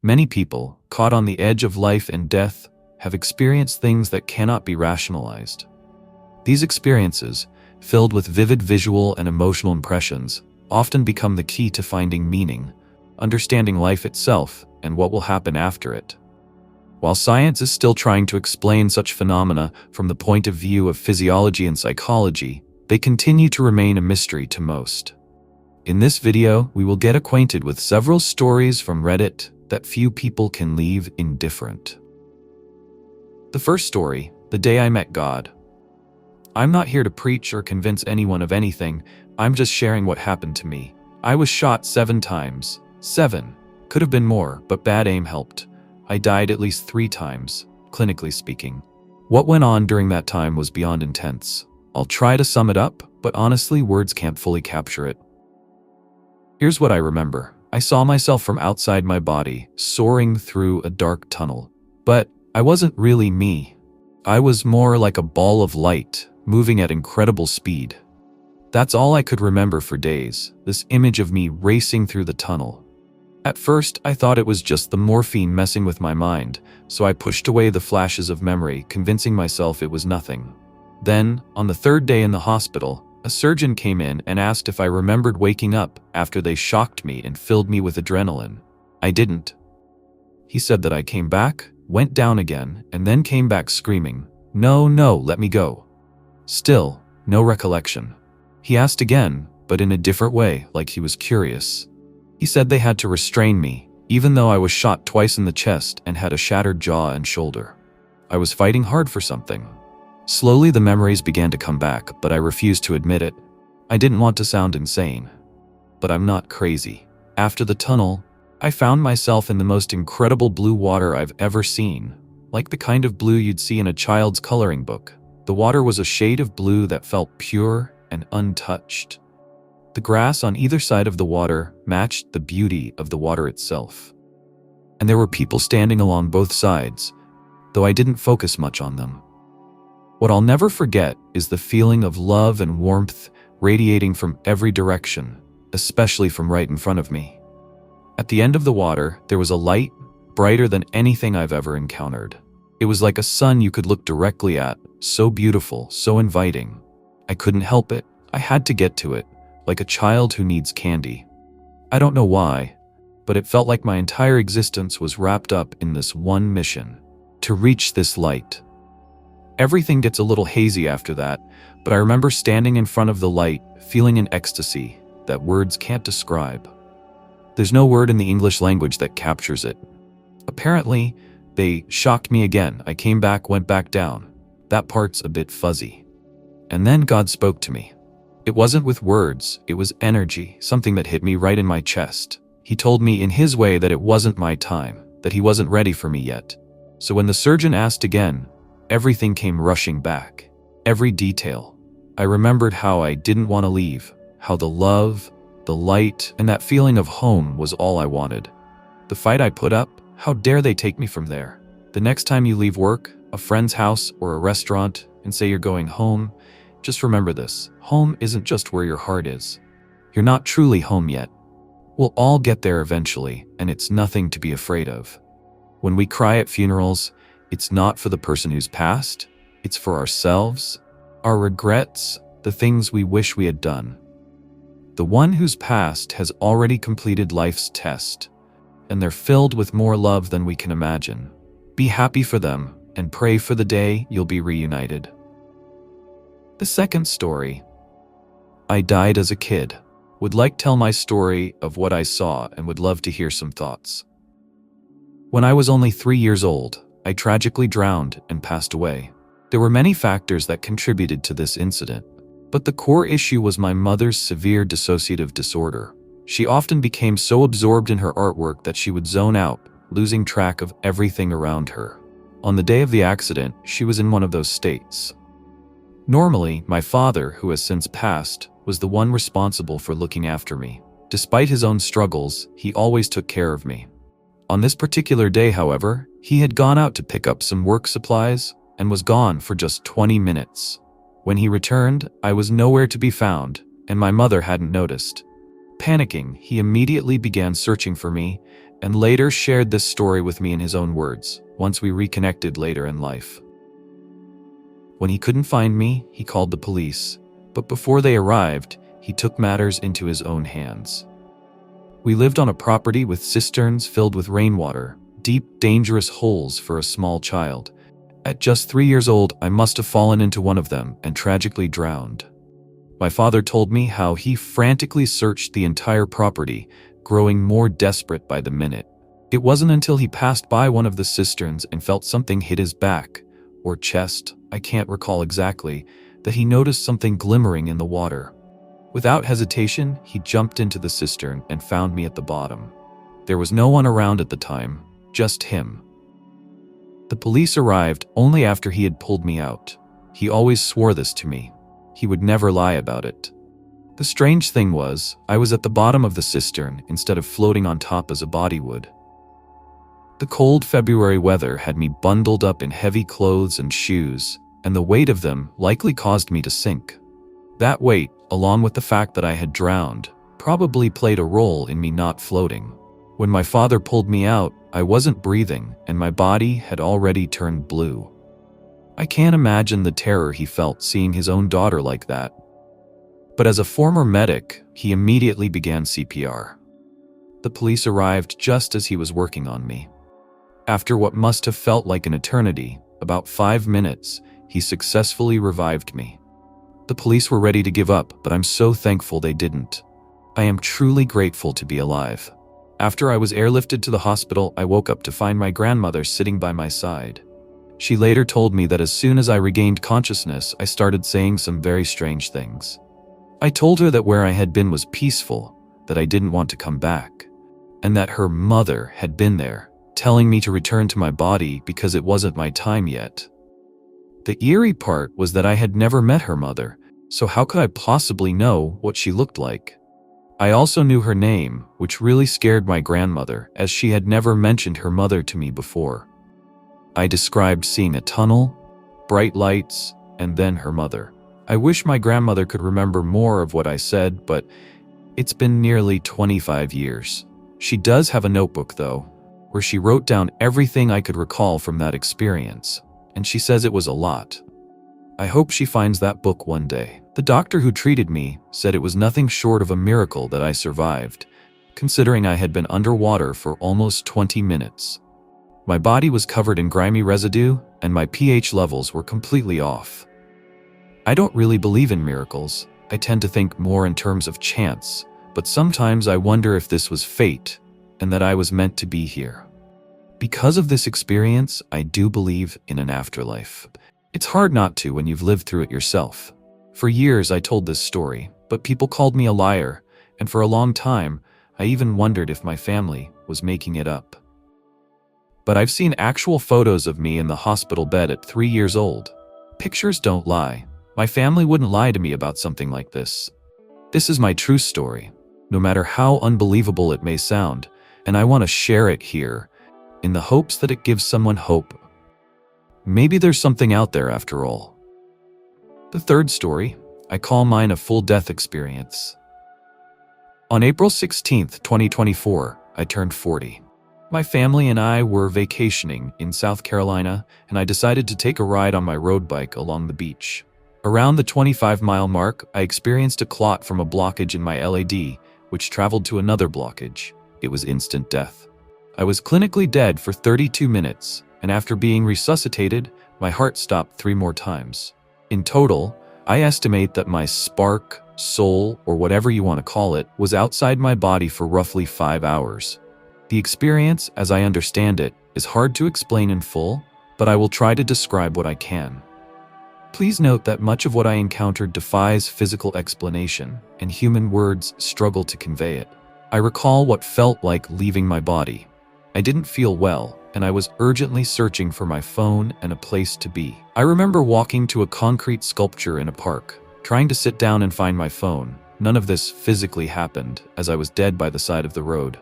Many people, caught on the edge of life and death, have experienced things that cannot be rationalized. These experiences, filled with vivid visual and emotional impressions, often become the key to finding meaning, understanding life itself, and what will happen after it. While science is still trying to explain such phenomena from the point of view of physiology and psychology, they continue to remain a mystery to most. In this video, we will get acquainted with several stories from Reddit that few people can leave indifferent. The first story, the day I met God. I'm not here to preach or convince anyone of anything, I'm just sharing what happened to me. I was shot 7 times. 7. Could have been more, but bad aim helped. I died at least 3 times, clinically speaking. What went on during that time was beyond intense. I'll try to sum it up, but honestly, words can't fully capture it. Here's what I remember. I saw myself from outside my body, soaring through a dark tunnel. But I wasn't really me. I was more like a ball of light, moving at incredible speed. That's all I could remember for days, this image of me racing through the tunnel. At first, I thought it was just the morphine messing with my mind, so I pushed away the flashes of memory, convincing myself it was nothing. Then, on the 3rd day in the hospital, a surgeon came in and asked if I remembered waking up after they shocked me and filled me with adrenaline. I didn't. He said that I came back, went down again, and then came back screaming, "No, no, let me go." Still, no recollection. He asked again, but in a different way, like he was curious. He said they had to restrain me, even though I was shot twice in the chest and had a shattered jaw and shoulder. I was fighting hard for something. Slowly the memories began to come back, but I refused to admit it. I didn't want to sound insane. But I'm not crazy. After the tunnel, I found myself in the most incredible blue water I've ever seen, like the kind of blue you'd see in a child's coloring book. The water was a shade of blue that felt pure and untouched. The grass on either side of the water matched the beauty of the water itself. And there were people standing along both sides, though I didn't focus much on them. What I'll never forget is the feeling of love and warmth radiating from every direction, especially from right in front of me. At the end of the water, there was a light, brighter than anything I've ever encountered. It was like a sun you could look directly at, so beautiful, so inviting. I couldn't help it. I had to get to it, like a child who needs candy. I don't know why, but it felt like my entire existence was wrapped up in this one mission, to reach this light. Everything gets a little hazy after that, but I remember standing in front of the light, feeling an ecstasy that words can't describe. There's no word in the English language that captures it. Apparently, they shocked me again. I came back, went back down. That part's a bit fuzzy. And then God spoke to me. It wasn't with words, it was energy, something that hit me right in my chest. He told me in his way that it wasn't my time, that he wasn't ready for me yet. So when the surgeon asked again, everything came rushing back. Every detail. I remembered how I didn't want to leave, how the love, the light, and that feeling of home was all I wanted. The fight I put up, how dare they take me from there? The next time you leave work, a friend's house, or a restaurant, and say you're going home, just remember this. Home isn't just where your heart is. You're not truly home yet. We'll all get there eventually, and it's nothing to be afraid of. When we cry at funerals, it's not for the person who's passed, it's for ourselves, our regrets, the things we wish we had done. The one who's passed has already completed life's test, and they're filled with more love than we can imagine. Be happy for them, and pray for the day you'll be reunited. The second story. I died as a kid. Would like to tell my story of what I saw and would love to hear some thoughts. When I was only 3 years old, I tragically drowned and passed away. There were many factors that contributed to this incident, but the core issue was my mother's severe dissociative disorder. She often became so absorbed in her artwork that she would zone out, losing track of everything around her. On the day of the accident, she was in one of those states. Normally, my father, who has since passed, was the one responsible for looking after me. Despite his own struggles, he always took care of me. On this particular day, however, he had gone out to pick up some work supplies and was gone for just 20 minutes. When he returned, I was nowhere to be found, and my mother hadn't noticed. Panicking, he immediately began searching for me, and later shared this story with me in his own words, once we reconnected later in life. When he couldn't find me, he called the police, but before they arrived, he took matters into his own hands. We lived on a property with cisterns filled with rainwater, deep, dangerous holes for a small child. At just 3 years old, I must have fallen into one of them and tragically drowned. My father told me how he frantically searched the entire property, growing more desperate by the minute. It wasn't until he passed by one of the cisterns and felt something hit his back, or chest, I can't recall exactly, that he noticed something glimmering in the water. Without hesitation, he jumped into the cistern and found me at the bottom. There was no one around at the time, just him. The police arrived only after he had pulled me out. He always swore this to me. He would never lie about it. The strange thing was, I was at the bottom of the cistern instead of floating on top as a body would. The cold February weather had me bundled up in heavy clothes and shoes, and the weight of them likely caused me to sink. That weight, along with the fact that I had drowned, probably played a role in me not floating. When my father pulled me out, I wasn't breathing, and my body had already turned blue. I can't imagine the terror he felt seeing his own daughter like that. But as a former medic, he immediately began CPR. The police arrived just as he was working on me. After what must have felt like an eternity, about 5 minutes, he successfully revived me. The police were ready to give up, but I'm so thankful they didn't. I am truly grateful to be alive. After I was airlifted to the hospital, I woke up to find my grandmother sitting by my side. She later told me that as soon as I regained consciousness, I started saying some very strange things. I told her that where I had been was peaceful, that I didn't want to come back, and that her mother had been there, telling me to return to my body because it wasn't my time yet. The eerie part was that I had never met her mother, so how could I possibly know what she looked like? I also knew her name, which really scared my grandmother, as she had never mentioned her mother to me before. I described seeing a tunnel, bright lights, and then her mother. I wish my grandmother could remember more of what I said, but it's been nearly 25 years. She does have a notebook, though, where she wrote down everything I could recall from that experience, and she says it was a lot. I hope she finds that book one day. The doctor who treated me said it was nothing short of a miracle that I survived, considering I had been underwater for almost 20 minutes. My body was covered in grimy residue, and my pH levels were completely off. I don't really believe in miracles. I tend to think more in terms of chance, but sometimes I wonder if this was fate, and that I was meant to be here. Because of this experience, I do believe in an afterlife. It's hard not to when you've lived through it yourself. For years I told this story, but people called me a liar, and for a long time, I even wondered if my family was making it up. But I've seen actual photos of me in the hospital bed at 3 years old. Pictures don't lie. My family wouldn't lie to me about something like this. This is my true story, no matter how unbelievable it may sound, and I want to share it here, in the hopes that it gives someone hope. Maybe there's something out there after all. The third story, I call mine a full death experience. On April 16th, 2024, I turned 40. My family and I were vacationing in South Carolina, and I decided to take a ride on my road bike along the beach. Around the 25-mile mark, I experienced a clot from a blockage in my LAD, which traveled to another blockage. It was instant death. I was clinically dead for 32 minutes, and after being resuscitated, my heart stopped 3 more times. In total, I estimate that my spark, soul, or whatever you want to call it, was outside my body for roughly 5 hours. The experience, as I understand it, is hard to explain in full, but I will try to describe what I can. Please note that much of what I encountered defies physical explanation, and human words struggle to convey it. I recall what felt like leaving my body. I didn't feel well, and I was urgently searching for my phone and a place to be. I remember walking to a concrete sculpture in a park, trying to sit down and find my phone. None of this physically happened, as I was dead by the side of the road.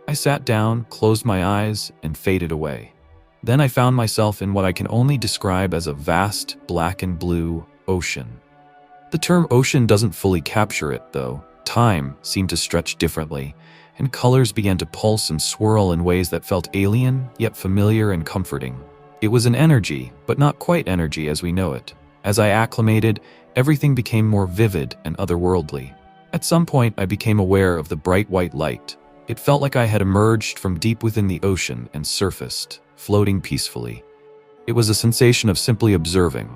I sat down, closed my eyes, and faded away. Then I found myself in what I can only describe as a vast, black and blue ocean. The term ocean doesn't fully capture it, though. Time seemed to stretch differently, and colors began to pulse and swirl in ways that felt alien, yet familiar and comforting. It was an energy, but not quite energy as we know it. As I acclimated, everything became more vivid and otherworldly. At some point, I became aware of the bright white light. It felt like I had emerged from deep within the ocean and surfaced, floating peacefully. It was a sensation of simply observing.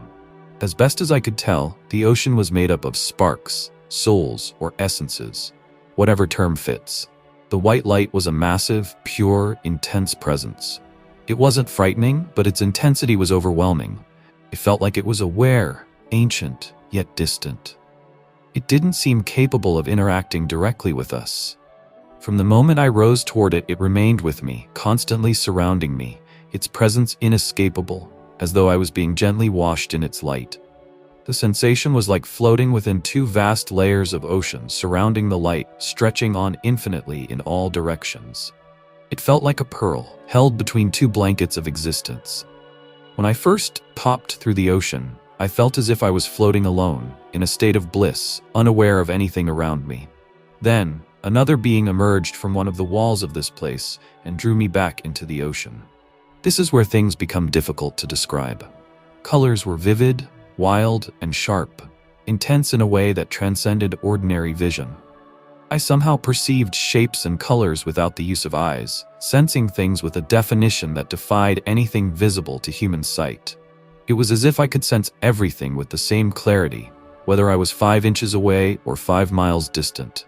As best as I could tell, the ocean was made up of sparks, souls, or essences, whatever term fits. The white light was a massive, pure, intense presence. It wasn't frightening, but its intensity was overwhelming. It felt like it was aware, ancient, yet distant. It didn't seem capable of interacting directly with us. From the moment I rose toward it, it remained with me, constantly surrounding me, its presence inescapable, as though I was being gently washed in its light. The sensation was like floating within two vast layers of ocean surrounding the light, stretching on infinitely in all directions. It felt like a pearl, held between two blankets of existence. When I first popped through the ocean, I felt as if I was floating alone, in a state of bliss, unaware of anything around me. Then, another being emerged from one of the walls of this place and drew me back into the ocean. This is where things become difficult to describe. Colors were vivid, wild, and sharp, intense in a way that transcended ordinary vision. I somehow perceived shapes and colors without the use of eyes, sensing things with a definition that defied anything visible to human sight. It was as if I could sense everything with the same clarity, whether I was 5 inches away or 5 miles distant.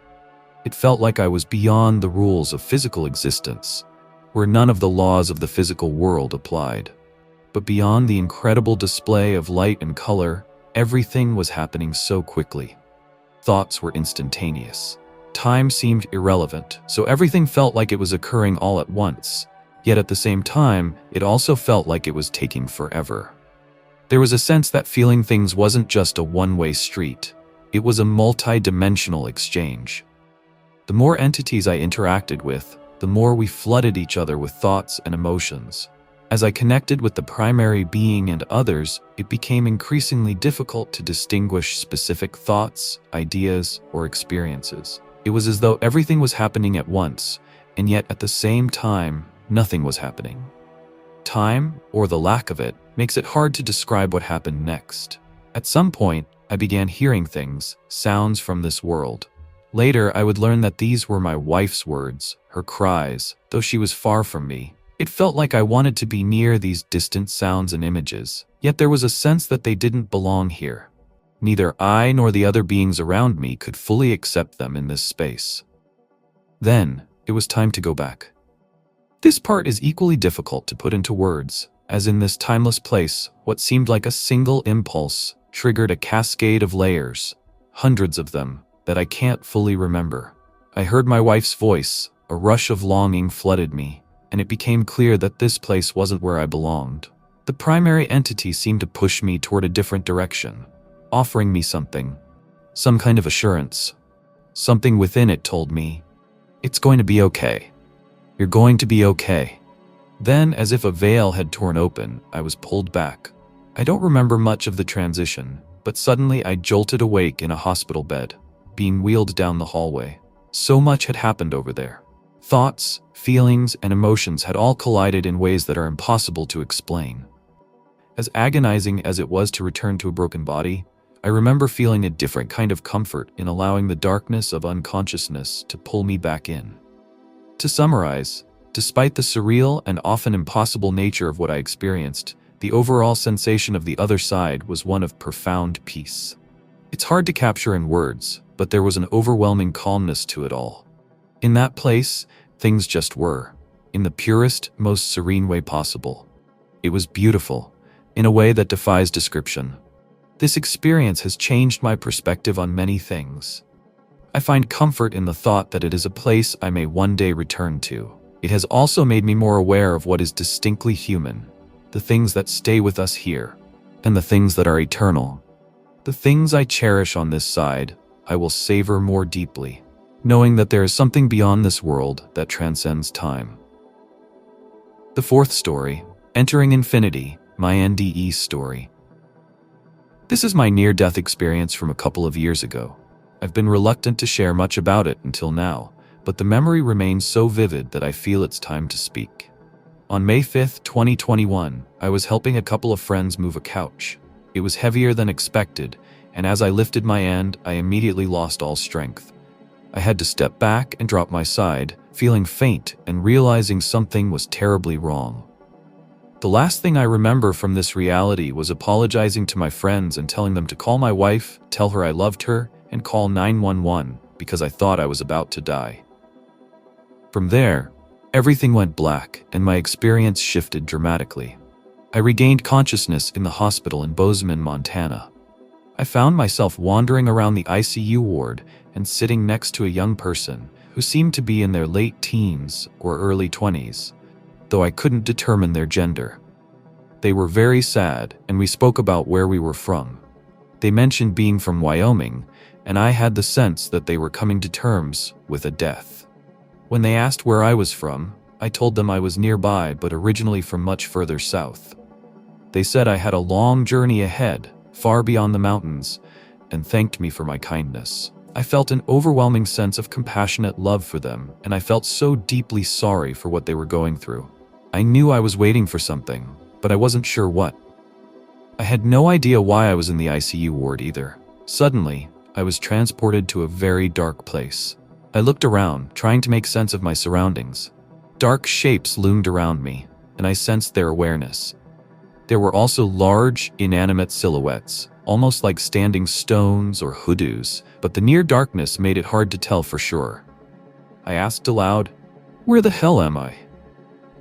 It felt like I was beyond the rules of physical existence, where none of the laws of the physical world applied. But beyond the incredible display of light and color, everything was happening so quickly. Thoughts were instantaneous. Time seemed irrelevant, so everything felt like it was occurring all at once. Yet at the same time, it also felt like it was taking forever. There was a sense that feeling things wasn't just a one-way street. It was a multi-dimensional exchange. The more entities I interacted with, the more we flooded each other with thoughts and emotions. As I connected with the primary being and others, it became increasingly difficult to distinguish specific thoughts, ideas, or experiences. It was as though everything was happening at once, and yet at the same time, nothing was happening. Time, or the lack of it, makes it hard to describe what happened next. At some point, I began hearing things, sounds from this world. Later, I would learn that these were my wife's words, her cries, though she was far from me. It felt like I wanted to be near these distant sounds and images, yet there was a sense that they didn't belong here. Neither I nor the other beings around me could fully accept them in this space. Then, it was time to go back. This part is equally difficult to put into words, as in this timeless place, what seemed like a single impulse triggered a cascade of layers, hundreds of them, that I can't fully remember. I heard my wife's voice, a rush of longing flooded me, and it became clear that this place wasn't where I belonged. The primary entity seemed to push me toward a different direction, offering me something, some kind of assurance. Something within it told me, "It's going to be okay. You're going to be okay." Then, as if a veil had torn open, I was pulled back. I don't remember much of the transition, but suddenly I jolted awake in a hospital bed, being wheeled down the hallway. So much had happened over there. Thoughts, feelings, and emotions had all collided in ways that are impossible to explain. As agonizing as it was to return to a broken body, I remember feeling a different kind of comfort in allowing the darkness of unconsciousness to pull me back in. To summarize, despite the surreal and often impossible nature of what I experienced, the overall sensation of the other side was one of profound peace. It's hard to capture in words, but there was an overwhelming calmness to it all. In that place, things just were, in the purest, most serene way possible. It was beautiful, in a way that defies description. This experience has changed my perspective on many things. I find comfort in the thought that it is a place I may one day return to. It has also made me more aware of what is distinctly human, the things that stay with us here, and the things that are eternal. The things I cherish on this side, I will savor more deeply, knowing that there is something beyond this world that transcends time. The fourth story, Entering Infinity, my NDE story. This is my near-death experience from a couple of years ago. I've been reluctant to share much about it until now, but the memory remains so vivid that I feel it's time to speak. On May 5, 2021, I was helping a couple of friends move a couch. It was heavier than expected, and as I lifted my end, I immediately lost all strength. I had to step back and drop my side, feeling faint and realizing something was terribly wrong. The last thing I remember from this reality was apologizing to my friends and telling them to call my wife, tell her I loved her, and call 911 because I thought I was about to die. From there, everything went black and my experience shifted dramatically. I regained consciousness in the hospital in Bozeman, Montana. I found myself wandering around the ICU ward and sitting next to a young person who seemed to be in their late teens or early 20s, though I couldn't determine their gender. They were very sad, and we spoke about where we were from. They mentioned being from Wyoming, and I had the sense that they were coming to terms with a death. When they asked where I was from, I told them I was nearby but originally from much further south. They said I had a long journey ahead, far beyond the mountains, and thanked me for my kindness. I felt an overwhelming sense of compassionate love for them, and I felt so deeply sorry for what they were going through. I knew I was waiting for something, but I wasn't sure what. I had no idea why I was in the ICU ward either. Suddenly, I was transported to a very dark place. I looked around, trying to make sense of my surroundings. Dark shapes loomed around me, and I sensed their awareness. There were also large, inanimate silhouettes, almost like standing stones or hoodoos, but the near darkness made it hard to tell for sure. I asked aloud, "Where the hell am I?"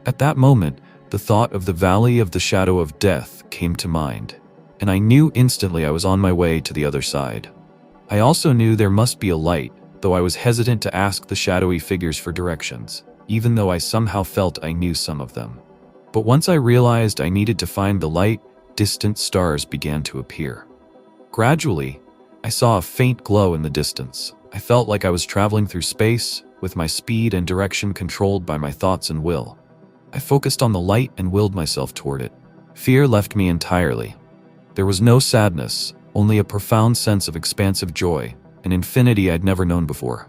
At that moment, the thought of the Valley of the Shadow of Death came to mind, and I knew instantly I was on my way to the other side. I also knew there must be a light, though I was hesitant to ask the shadowy figures for directions, even though I somehow felt I knew some of them. But once I realized I needed to find the light, distant stars began to appear. Gradually, I saw a faint glow in the distance. I felt like I was traveling through space, with my speed and direction controlled by my thoughts and will. I focused on the light and willed myself toward it. Fear left me entirely. There was no sadness, only a profound sense of expansive joy, an infinity I'd never known before.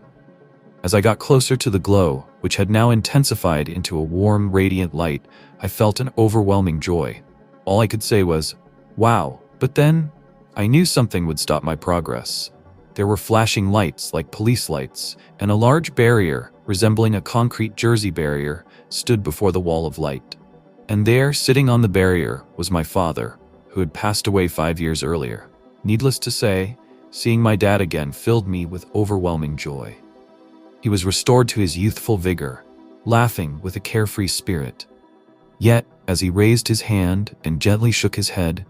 As I got closer to the glow, which had now intensified into a warm, radiant light, I felt an overwhelming joy. All I could say was, "Wow," but then, I knew something would stop my progress. There were flashing lights like police lights, and a large barrier, resembling a concrete Jersey barrier, stood before the wall of light. And there, sitting on the barrier, was my father, who had passed away 5 years earlier. Needless to say, seeing my dad again filled me with overwhelming joy. He was restored to his youthful vigor, laughing with a carefree spirit. Yet, as he raised his hand and gently shook his head,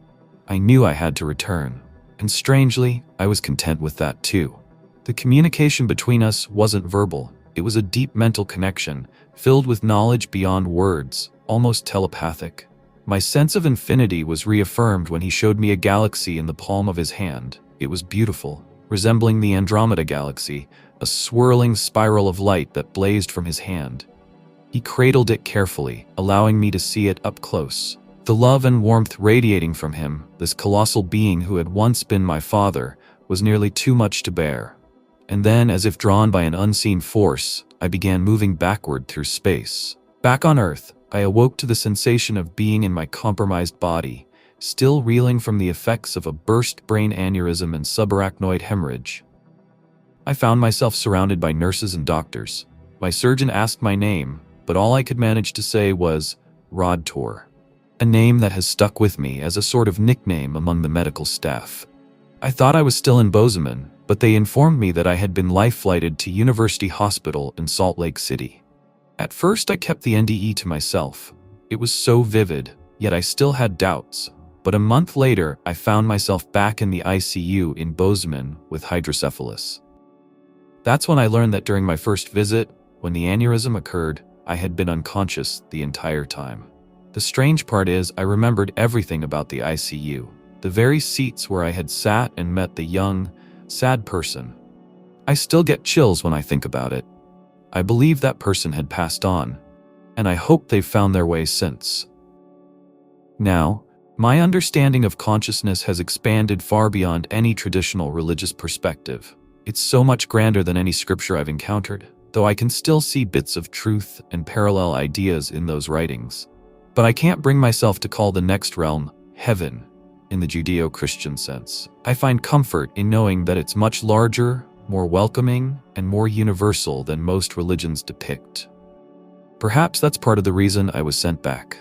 I knew I had to return, and strangely, I was content with that too. The communication between us wasn't verbal, it was a deep mental connection, filled with knowledge beyond words, almost telepathic. My sense of infinity was reaffirmed when he showed me a galaxy in the palm of his hand. It was beautiful, resembling the Andromeda galaxy, a swirling spiral of light that blazed from his hand. He cradled it carefully, allowing me to see it up close. The love and warmth radiating from him, this colossal being who had once been my father, was nearly too much to bear. And then, as if drawn by an unseen force, I began moving backward through space. Back on Earth, I awoke to the sensation of being in my compromised body, still reeling from the effects of a burst brain aneurysm and subarachnoid hemorrhage. I found myself surrounded by nurses and doctors. My surgeon asked my name, but all I could manage to say was Rod Tor, a name that has stuck with me as a sort of nickname among the medical staff. I thought I was still in Bozeman, but they informed me that I had been life-flighted to University Hospital in Salt Lake City. At first, I kept the NDE to myself. It was so vivid, yet I still had doubts. But a month later, I found myself back in the ICU in Bozeman with hydrocephalus. That's when I learned that during my first visit, when the aneurysm occurred, I had been unconscious the entire time. The strange part is, I remembered everything about the ICU, the very seats where I had sat and met the young, sad person. I still get chills when I think about it. I believe that person had passed on, and I hope they've found their way since. Now, my understanding of consciousness has expanded far beyond any traditional religious perspective. It's so much grander than any scripture I've encountered. though I can still see bits of truth and parallel ideas in those writings. But I can't bring myself to call the next realm heaven in the Judeo-Christian sense. I find comfort in knowing that it's much larger, more welcoming, and more universal than most religions depict. Perhaps that's part of the reason I was sent back.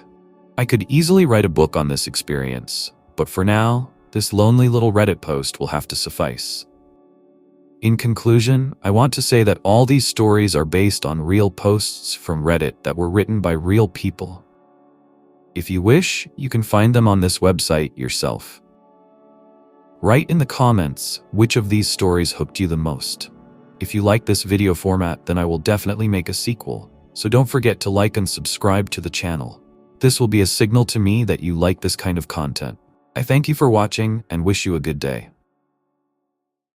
I could easily write a book on this experience, but for now, this lonely little Reddit post will have to suffice. In conclusion, I want to say that all these stories are based on real posts from Reddit that were written by real people. If you wish, you can find them on this website yourself. Write in the comments which of these stories hooked you the most. If you like this video format, then I will definitely make a sequel, so don't forget to like and subscribe to the channel. This will be a signal to me that you like this kind of content. I thank you for watching and wish you a good day.